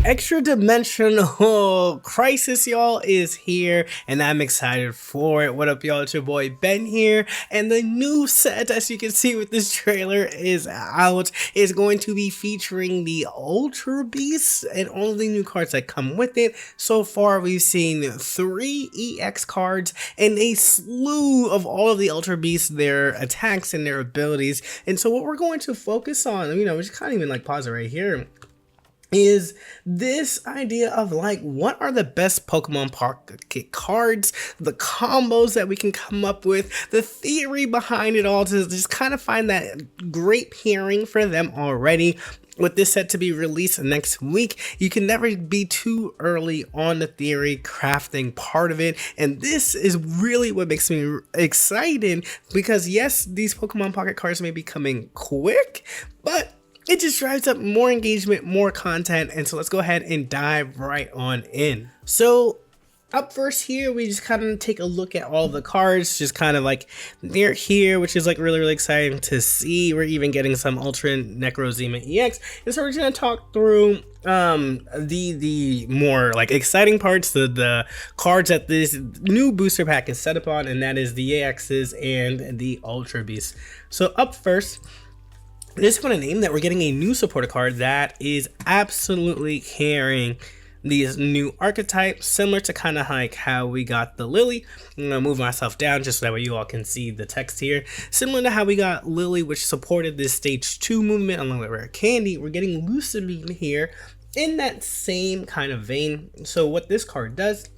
Extra dimensional crisis, y'all, is here, and I'm excited for it. What up, y'all? It's your boy Ben here, and the new set, as you can see with this trailer, is out. It's going to be featuring the Ultra Beasts and all the new cards that come with it. So far, we've seen 3 EX cards and a slew of all of the Ultra Beasts, their attacks and their abilities. And so what we're going to focus on, we just can't even like pause it right here, is this idea of like, what are the best Pokemon pocket cards, the combos that we can come up with, the theory behind it all, to just kind of find that great pairing for them already. With this set to be released next week, you can never be too early on the theory crafting part of it, and this is really what makes me excited, because yes, these Pokemon pocket cards may be coming quick, but it just drives up more engagement, more content, and so let's go ahead and dive right on in. So up first here, we just kind of take a look at all the cards, just kind of like they're here, which is like really exciting to see. We're even getting some Ultra Necrozema EX, and so we're just gonna talk through the more like exciting parts, the cards that this new booster pack is set up on, and that is the EXs and the Ultra Beasts. So up first, I just want to name that we're getting a new supporter card that is absolutely carrying these new archetypes, similar to kind of like how we got the Lily. I'm gonna move myself down just so that way you all can see the text here. Similar to how we got Lily, which supported this stage 2 movement along with Rare Candy, we're getting Lucidbeam here in that same kind of vein. So what this card does,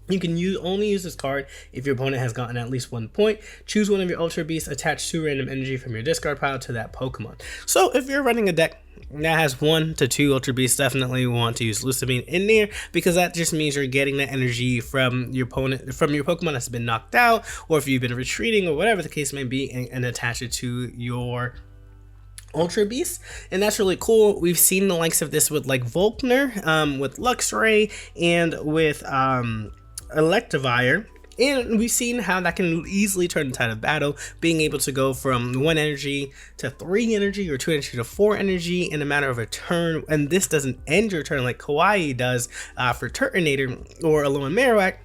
you can only use this card if your opponent has gotten at least 1 point. Choose one of your Ultra Beasts, attach 2 random energy from your discard pile to that Pokemon. So if you're running a deck that has 1 to 2 Ultra Beasts, definitely want to use Lucidbeam in there, because that just means you're getting that energy from your opponent, from your Pokemon that's been knocked out, or if you've been retreating, or whatever the case may be, and attach it to your Ultra Beast. And that's really cool. We've seen the likes of this with like Volkner, with Luxray, and with Electivire, and we've seen how that can easily turn the tide of battle, being able to go from 1 energy to 3 energy, or 2 energy to 4 energy in a matter of a turn. And this doesn't end your turn like Kawaii does for Turtonator or Alolan Marowak.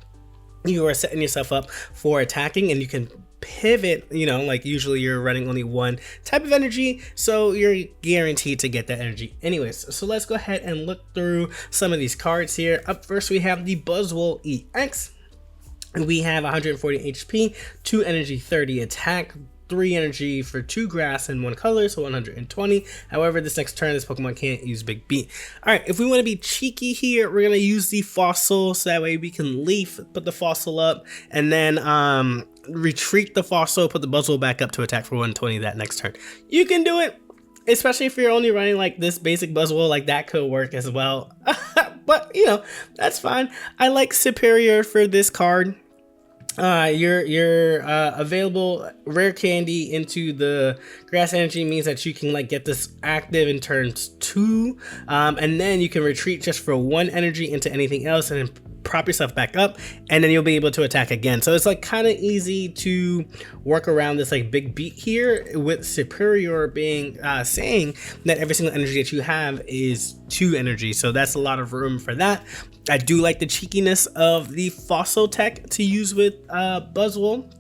You are setting yourself up for attacking, and you can pivot, like usually you're running only 1 type of energy, so you're guaranteed to get that energy anyways. So let's go ahead and look through some of these cards here. Up first, we have the Buzzwole EX. We have 140 HP, 2 energy, 30 attack, 3 energy for 2 grass and 1 color, so 120. However, this next turn, this Pokemon can't use Big Beat. Alright, if we want to be cheeky here, we're going to use the Fossil, so that way we can Leaf, put the Fossil up, and then retreat the Fossil, put the Buzzwole back up to attack for 120 that next turn. You can do it, especially if you're only running like this basic Buzzwole, like that could work as well. But, that's fine. I like Superior for this card. Your available Rare Candy into the Grass Energy means that you can like get this active in turns 2, and then you can retreat just for 1 energy into anything else, and then prop yourself back up, and then you'll be able to attack again. So it's like kind of easy to work around this like Big Beat here, with Superior being saying that every single energy that you have is 2 energy, so that's a lot of room for that. I do like the cheekiness of the Fossil tech to use with Buzzwole.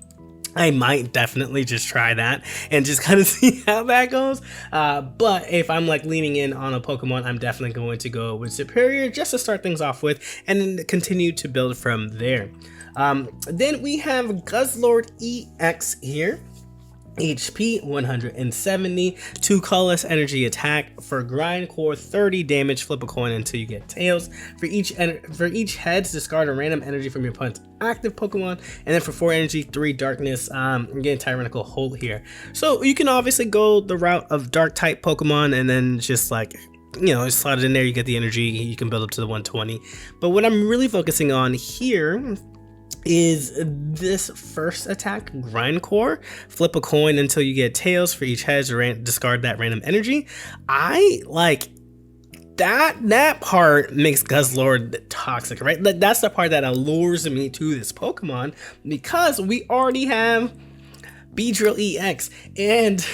I might definitely just try that and just kind of see how that goes. But if I'm like leaning in on a Pokemon, I'm definitely going to go with Superior just to start things off with, and then continue to build from there. Then we have Guzzlord EX here. HP 170, 2 colorless energy attack for Grindcore, 30 damage, flip a coin until you get tails. For each heads, discard a random energy from your opponent's active Pokemon, and then for 4 energy, 3 darkness, you get a Tyrannical Hold here. So you can obviously go the route of dark type Pokemon, and then just like slot it in there, you get the energy, you can build up to the 120. But what I'm really focusing on here is this first attack, Grindcore. Flip a coin until you get tails. For each head, discard that random energy. I like that part makes Guzzlord toxic, right? That's the part that allures me to this Pokemon, because we already have Beedrill EX, and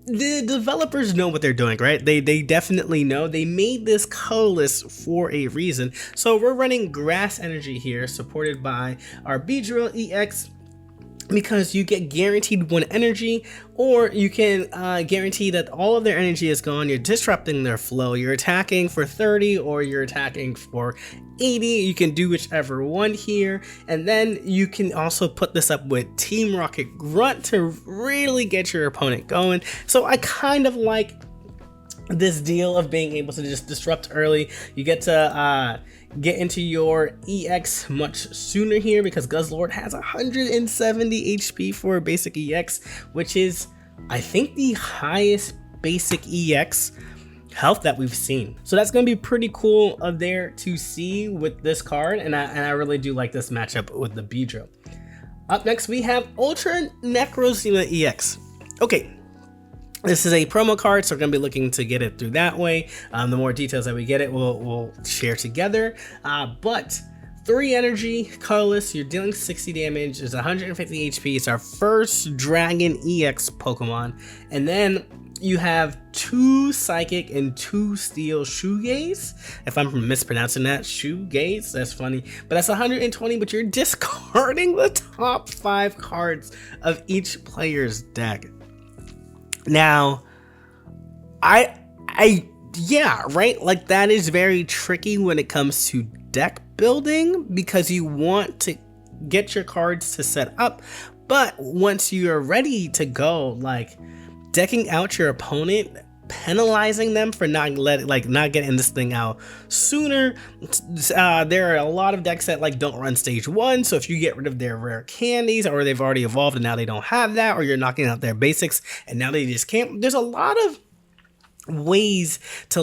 the developers know what they're doing, right? They definitely know. They made this colorless for a reason. So we're running grass energy here, supported by our Beedrill EX, because you get guaranteed 1 energy, or you can guarantee that all of their energy is gone. You're disrupting their flow. You're attacking for 30 or you're attacking for 80. You can do whichever one here, and then you can also put this up with Team Rocket Grunt to really get your opponent going. So I kind of like this deal of being able to just disrupt early. You get to get into your EX much sooner here, because Guzzlord has 170 HP for a basic EX, which is, I think, the highest basic EX health that we've seen. So that's going to be pretty cool there to see with this card, and I really do like this matchup with the Beedrill. Up next, we have Ultra Necrozema EX. Okay, this is a promo card, so we're going to be looking to get it through that way. The more details that we get it, we'll share together. But 3 energy, colorless, you're dealing 60 damage, it's 150 HP. It's our first Dragon EX Pokemon. And then you have 2 Psychic and 2 Steel Shoegaze. If I'm mispronouncing that, Shoegaze, that's funny. But that's 120, but you're discarding the top 5 cards of each player's deck. Now, yeah, right? Like, that is very tricky when it comes to deck building, because you want to get your cards to set up, but once you're ready to go, like, decking out your opponent, penalizing them for not getting this thing out sooner. There are a lot of decks that don't run stage 1, so if you get rid of their rare candies, or they've already evolved and now they don't have that, or you're knocking out their basics and now they just can't, there's a lot of ways to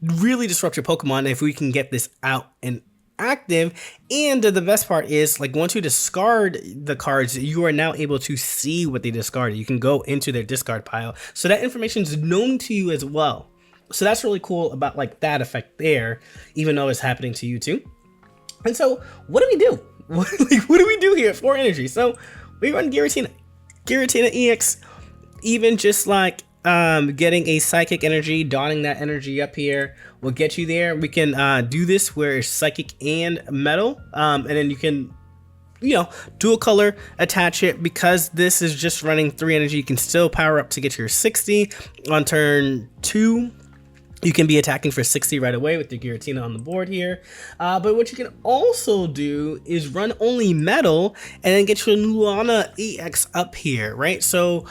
really disrupt your Pokemon if we can get this out and active. And the best part is, once you discard the cards, you are now able to see what they discarded. You can go into their discard pile, so that information is known to you as well. So that's really cool about that effect there, even though it's happening to you too. And so what do we do? What do we do here for energy? So we run Giratina EX, even just getting a Psychic energy, donning that energy up here will get you there. We can do this where it's Psychic and Metal, and then you can, dual color, attach it. Because this is just running 3 energy, you can still power up to get your 60 on turn 2. You can be attacking for 60 right away with your Giratina on the board here. But what you can also do is run only Metal and then get your Lunana EX up here, right? So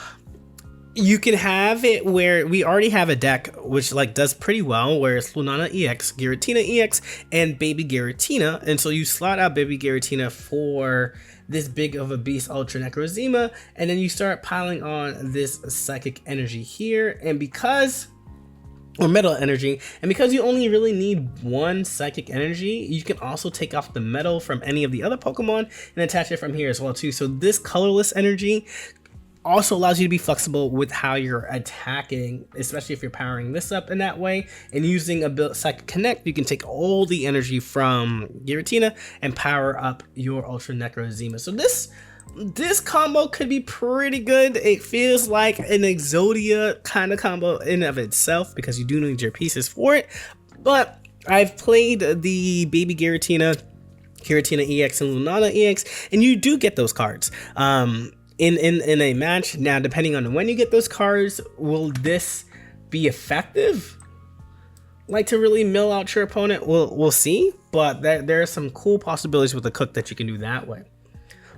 you can have it where we already have a deck which does pretty well, where it's Lunana EX, Giratina EX, and Baby Giratina. And so you slot out Baby Giratina for this big of a beast Ultra Necrozema, and then you start piling on this Psychic energy here. And or Metal energy, and because you only really need 1 Psychic energy, you can also take off the Metal from any of the other Pokemon and attach it from here as well too. So this colorless energy also allows you to be flexible with how you're attacking, especially if you're powering this up in that way. And using a Psychic Connect, you can take all the energy from Giratina and power up your Ultra Necrozema. So this combo could be pretty good. It feels like an Exodia kind of combo in of itself, because you do need your pieces for it. But I've played the Baby Giratina EX, and Lunana EX, and you do get those cards in a match. Now, depending on when you get those cards, will this be effective? To really mill out your opponent? We'll see. But there are some cool possibilities with the cook that you can do that way.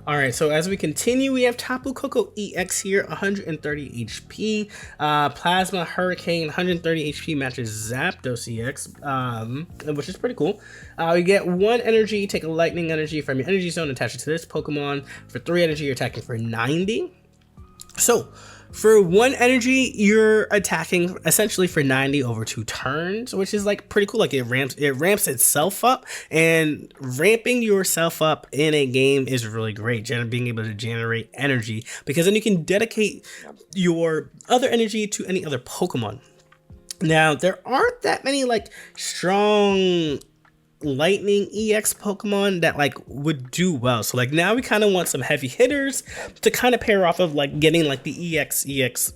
Alright, so as we continue, we have Tapu Koko EX here, 130 HP. Plasma Hurricane, 130 HP, matches Zapdos EX, which is pretty cool. You get 1 energy, take a lightning energy from your energy zone, attach it to this Pokemon. For 3 energy, you're attacking for 90. So, for 1 energy, you're attacking essentially for 90 over 2 turns, which is pretty cool. It ramps itself up, and ramping yourself up in a game is really great. Being able to generate energy, because then you can dedicate your other energy to any other Pokemon. Now, there aren't that many strong Lightning EX Pokemon that would do well. So now we kind of want some heavy hitters to kind of pair off of getting the EX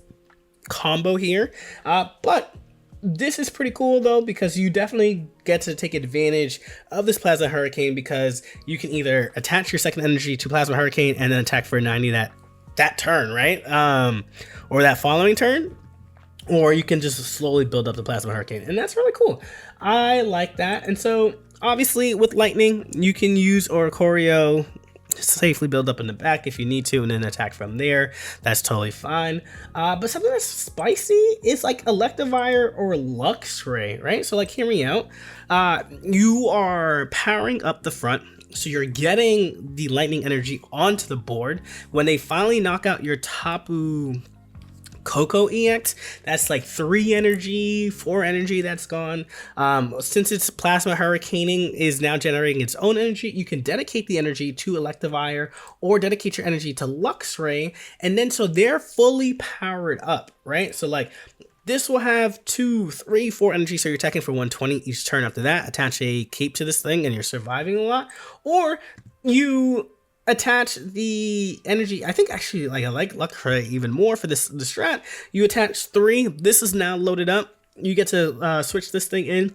combo here, but this is pretty cool though, because you definitely get to take advantage of this Plasma Hurricane, because you can either attach your second energy to Plasma Hurricane and then attack for 90 that turn, right? Or that following turn, or you can just slowly build up the Plasma Hurricane, and that's really cool. I like that. And so obviously with Lightning, you can use Oricorio, safely build up in the back if you need to, and then attack from there. That's totally fine. But something that's spicy is like Electivire or Luxray, right? So like, hear me out. You are powering up the front, so you're getting the lightning energy onto the board. When they finally knock out your Tapu Koko EX, that's like 3 energy, 4 energy that's gone. Since its Plasma Hurricaning is now generating its own energy, you can dedicate the energy to Electivire or dedicate your energy to Luxray, and then so they're fully powered up, right? So like, this will have 2, 3, 4 energy, so you're attacking for 120 each turn. After that, attach a cape to this thing and you're surviving a lot. Or you attach the energy, I think actually, like, I like Luxray even more for this strat. You attach 3, this is now loaded up. You get to switch this thing in,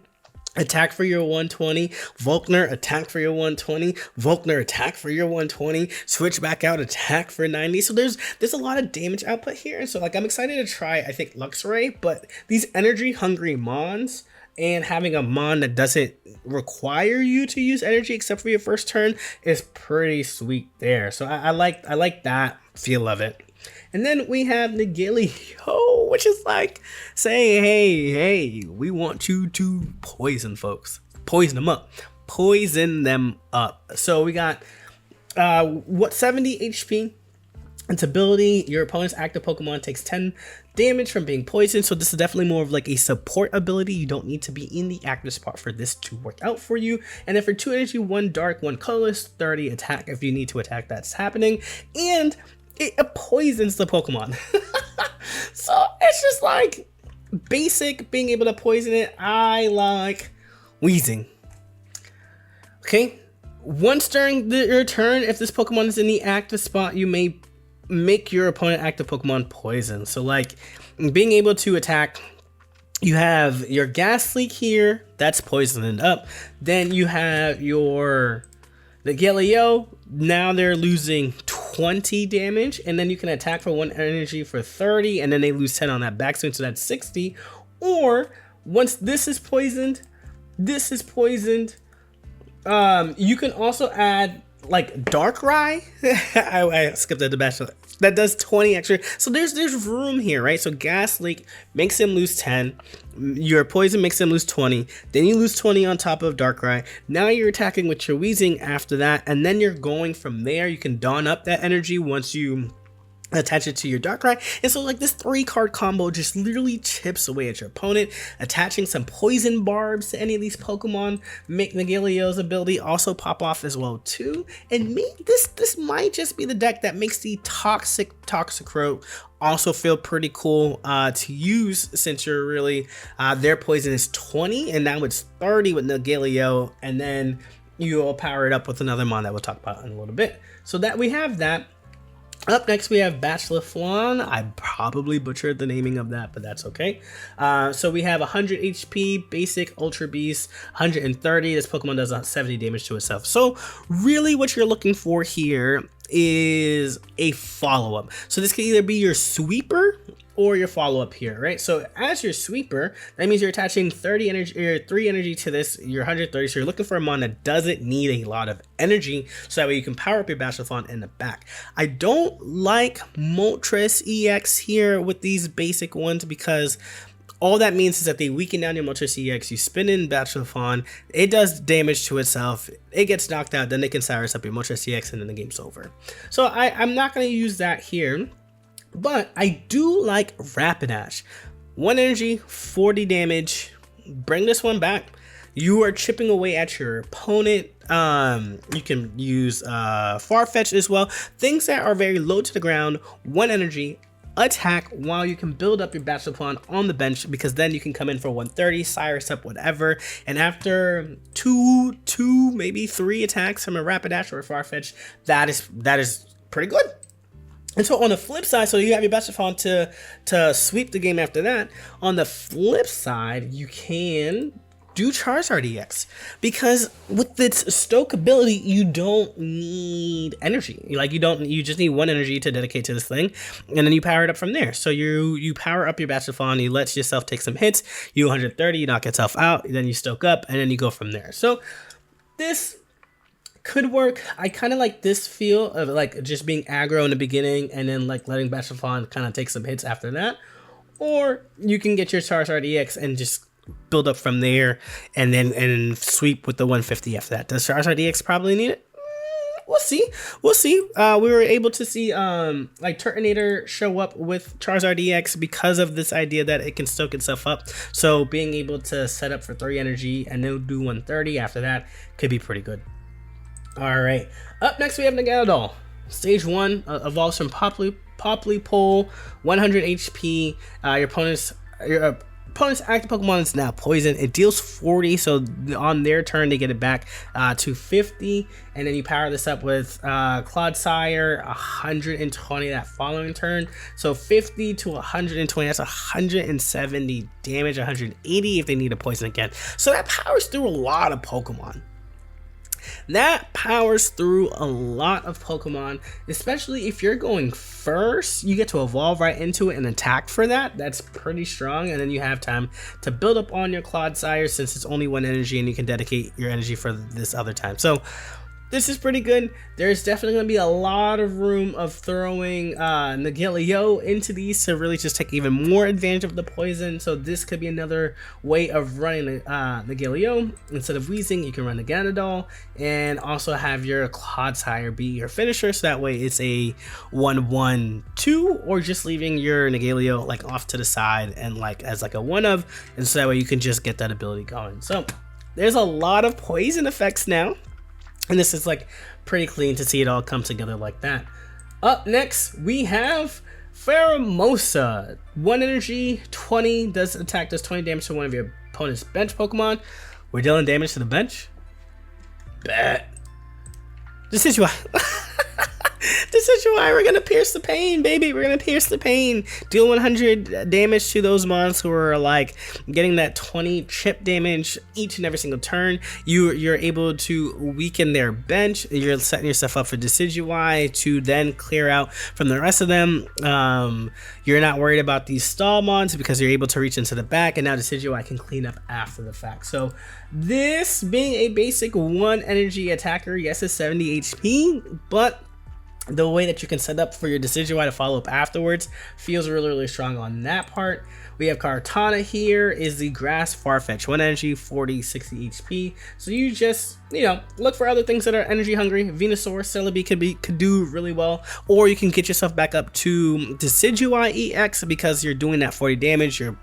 attack for your 120, Volkner, attack for your 120, Volkner, attack for your 120, switch back out, attack for 90. So there's a lot of damage output here. And so like, I'm excited to try, I think, Luxray, but these energy hungry mons, and having a mon that doesn't require you to use energy except for your first turn is pretty sweet there. So I like that feel of it. And then we have Nigilio, which is like saying, hey, we want you to poison folks. Poison them up. Poison them up. So we got 70 HP. Its ability, your opponent's active Pokemon takes 10 damage from being poisoned. So this is definitely more of like a support ability. You don't need to be in the active spot for this to work out for you. And then for 2 energy, 1 dark, 1 colorless, 30 attack if you need to attack, that's happening. And it poisons the Pokemon. So it's just like basic being able to poison it. I like wheezing. Okay. Once during your turn, if this Pokemon is in the active spot, you may make your opponent active Pokemon poison. So like, being able to attack, you have your Gas Leak here, that's poisoned up. Then you have your Nigilio, now they're losing 20 damage, and then you can attack for 1 energy for 30, and then they lose 10 on that backswing, so that's 60. Or once this is poisoned, you can also add like Darkrai. I skipped the bachelor. That does 20 extra. So there's room here, right? So Gas Leak makes him lose 10. Your poison makes him lose 20. Then you lose 20 on top of Darkrai. Now you're attacking with your Weezing after that, and then you're going from there. You can dawn up that energy once you attach it to your Darkrai. And so like, this 3-card combo just literally chips away at your opponent. Attaching some poison barbs to any of these Pokemon make Nigilio's ability also pop off as well too. And maybe this might just be the deck that makes the Toxicroak also feel pretty cool to use, since you're really their poison is 20 and now it's 30 with Nigilio, and then you'll power it up with another mon that we'll talk about in a little bit. So that we have that. Up next, we have Bacheloflon. I probably butchered the naming of that, but that's okay. So we have 100 HP, basic, Ultra Beast, 130. This Pokemon does 70 damage to itself. So really what you're looking for here is a follow-up. So this can either be your sweeper or your follow-up here, right? So as your sweeper, that means you're attaching 30 energy or 3 energy to this, your 130. So you're looking for a mon that doesn't need a lot of energy, so that way you can power up your Bacheloflon in the back. I don't like Moltres EX here with these basic ones, because all that means is that they weaken down your Moltres EX, you spin in Bacheloflon, it does damage to itself, it gets knocked out, then they can Cyrus up your Moltres EX, and then the game's over. So I'm not going to use that here. But I do like Rapidash. 1 energy, 40 damage. Bring this one back. You are chipping away at your opponent. You can use Farfetch as well. Things that are very low to the ground. 1 energy, attack while you can build up your Bacheloflon on the bench, because then you can come in for 130, Cyrus up, whatever. And after two, maybe 3 attacks from a Rapidash or a Farfetch, that is pretty good. And so on the flip side, so you have your Bastafon to sweep the game after that. On the flip side, you can do Charizard EX, because with its Stoke ability, you don't need energy. You just need one energy to dedicate to this thing, and then you power it up from there. So you power up your Bastafon, you let yourself take some hits, you 130, you knock yourself out, then you Stoke up, and then you go from there. So this could work. I kind of like this feel of like just being aggro in the beginning and then like letting Bastafon kind of take some hits after that. Or you can get your Charizard EX and just build up from there and sweep with the 150 after that. Does Charizard EX probably need it? We'll see. We were able to see like Turtonator show up with Charizard EX because of this idea that it can stoke itself up. So being able to set up for 3 energy and then do 130 after that could be pretty good. Alright, up next we have Naganadel. Stage 1 evolves from Popplipole, 100 HP. Your opponent's active Pokemon is now poison. It deals 40, so on their turn they get it back to 50. And then you power this up with Clodsire, 120 that following turn. So 50 to 120, that's 170 damage, 180 if they need a poison again. So that powers through a lot of Pokemon. Especially if you're going first. You get to evolve right into it and attack for that. That's pretty strong, and then you have time to build up on your Clodsire since it's only 1 energy and you can dedicate your energy for this other time. So this is pretty good. There's definitely going to be a lot of room of throwing Naganadel into these to really just take even more advantage of the poison. So this could be another way of running Naganadel. Instead of Weezing, you can run Naganadel and also have your Clodsire be your finisher. So that way it's a 1-1-2, or just leaving your Naganadel like off to the side and like as like a one of, and so that way you can just get that ability going. So there's a lot of poison effects now. And this is like pretty clean to see it all come together like that. Up next, we have Pheromosa. 1 energy, 20, does 20 damage to one of your opponent's bench Pokemon. We're dealing damage to the bench. Bet. This is why. This is why we're gonna pierce the pain, baby. We're gonna pierce the pain. Deal 100 damage to those mons who are like getting that 20 chip damage each and every single turn. You're able to weaken their bench. You're setting yourself up for Decidueye to then clear out from the rest of them. You're not worried about these stall mons because you're able to reach into the back, and now Decidueye can clean up after the fact. So this being a basic 1 energy attacker, yes, it's 70 HP, but the way that you can set up for your Decidueye to follow up afterwards feels really strong on that part. We have Kartana here, is the grass Farfetch, 1 energy, 40, 60 HP. So you just, look for other things that are energy hungry. Venusaur, Celebi could do really well, or you can get yourself back up to Decidueye EX because you're doing that 40 damage. You're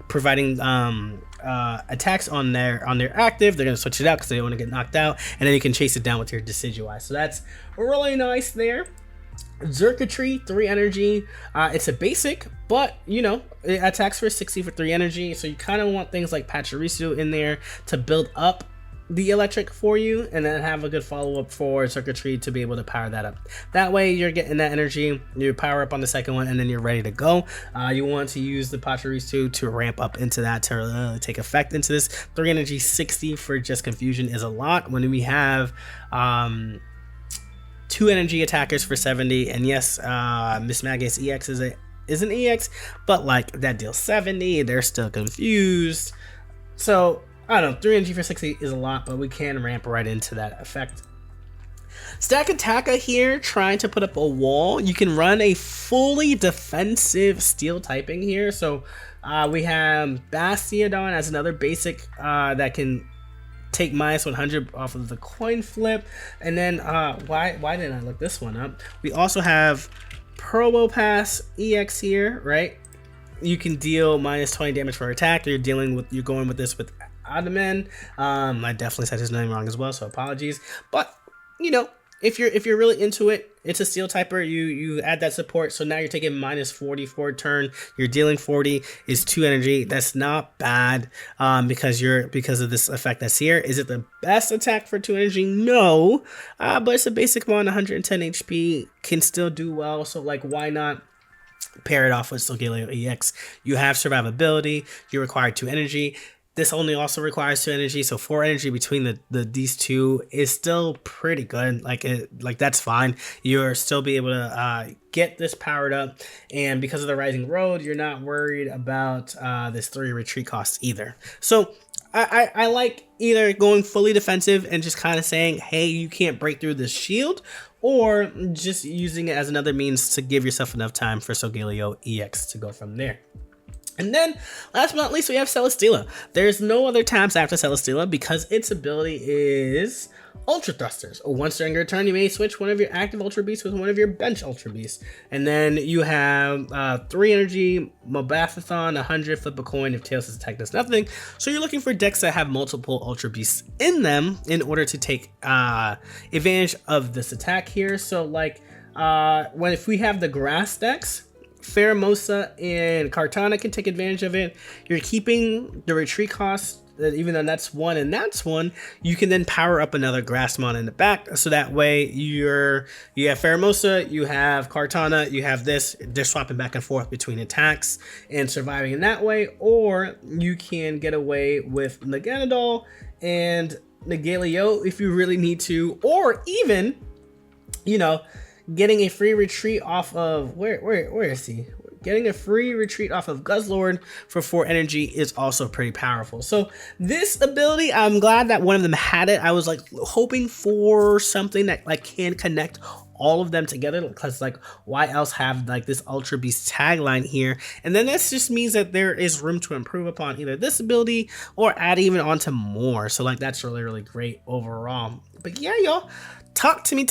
providing attacks on their active. They're gonna switch it out because they don't want to get knocked out, and then you can chase it down with your Decidueye. So that's really nice there. Xurkitree, 3 energy. It's a basic, but it attacks for 60 for 3 energy. So you kind of want things like Pachirisu in there to build up the electric for you, and then have a good follow-up for Xurkitree to be able to power that up. That way you're getting that energy, you power up on the second one, and then you're ready to go. You want to use the Pachirisu to ramp up into that to take effect into this. 3 energy, 60 for just confusion is a lot when we have 2 energy attackers for 70, and yes, Miss Magus EX is an EX, but like that deals 70, they're still confused. So I don't know, 3 energy for 60 is a lot, but we can ramp right into that effect. Stakataka here, trying to put up a wall. You can run a fully defensive steel typing here. So we have Bastiodon as another basic that can take minus 100 off of the coin flip. And then why didn't I look this one up? We also have Probopass EX here, right? You can deal minus 20 damage for attack. You're going with this with AroundThaBen. I definitely said his name wrong as well, so apologies. But if you're really into it, it's a steel typer. You add that support, so now you're taking minus 40 for a turn. You're dealing 40 is 2 energy. That's not bad, because of this effect that's here. Is it the best attack for 2 energy? No, but it's a basic mon, 110 HP, can still do well. So like, why not pair it off with Solgaleo EX? You have survivability. You require 2 energy. This only also requires 2 energy, so 4 energy between these two is still pretty good. Like that's fine. You're still be able to get this powered up, and because of the Rising Road, you're not worried about this 3 retreat cost either. So I like either going fully defensive and just kind of saying, hey, you can't break through this shield, or just using it as another means to give yourself enough time for Solgaleo EX to go from there. And then, last but not least, we have Celesteela. There's no other taps after Celesteela because its ability is Ultra Thrusters. Once during your turn, you may switch one of your active Ultra Beasts with one of your bench Ultra Beasts. And then you have 3 energy, Mobathathon, 100, flip a coin if Tails' attack does nothing. So you're looking for decks that have multiple Ultra Beasts in them in order to take advantage of this attack here. So like, if we have the grass decks, Pheromosa and Kartana can take advantage of it. You're keeping the retreat cost, even though that's 1 and that's 1. You can then power up another Grassmon in the back, so that way you have Pheromosa, you have Kartana, you have this. They're swapping back and forth between attacks and surviving in that way, or you can get away with Naganadal and Nagaleo if you really need to, or even, you know, getting a free retreat off of where is he? Getting a free retreat off of Guzzlord for 4 energy is also pretty powerful. So this ability, I'm glad that one of them had it. I was like hoping for something that like can connect all of them together, because like, why else have like this Ultra Beast tagline here? And then this just means that there is room to improve upon either this ability or add even onto more. So like, that's really great overall. But yeah, y'all, talk to me.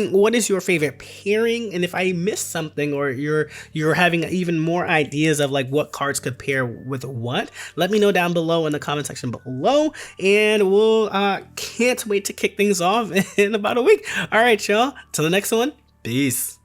What is your favorite pairing? And if I missed something, or you're having even more ideas of like what cards could pair with what, let me know down below in the comment section below, and we'll can't wait to kick things off in about a week. All right, y'all, till the next one, peace.